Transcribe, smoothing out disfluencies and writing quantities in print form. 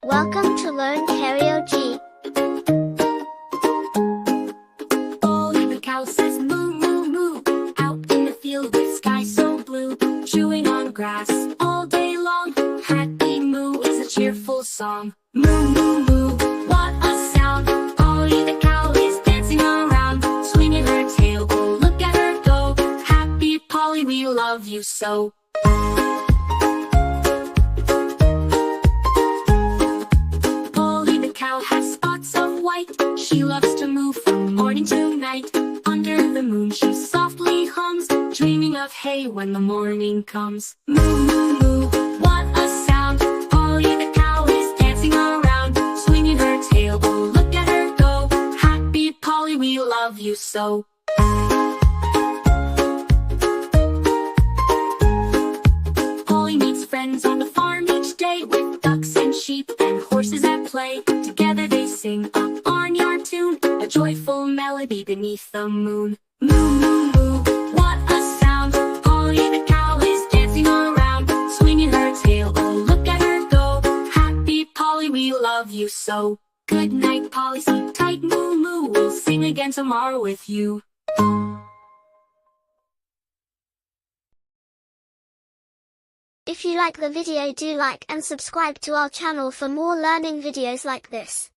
Welcome to Learn Kario G. Poli the cow says moo moo moo, out in the field with sky so blue, chewing on grass all day long. Happy moo is a cheerful song. Moo moo moo, what a sound! Poli the cow is dancing around, swinging her tail. Oh, look at her go! Happy Poli, we love you so. Has spots of white. She loves to move from morning to night. Under the moon she softly hums, dreaming of hay when the morning comes. Moo moo moo, what a sound! Poli the cow is dancing around, swinging her tail. Oh, look at her go! Happy Poli, we love you so. Poli meets friends on the farm each day, with ducks and sheep and horses at play. Together they sing a barnyard tune, a joyful melody beneath the moon. Moo moo moo, what a sound! Poli the cow is dancing around, swinging her tail. Oh, look at her go! Happy Poli, we love you so. Good night, Poli, sleep tight, moo moo. We'll sing again tomorrow with you. If you like the video, do like and subscribe to our channel for more learning videos like this.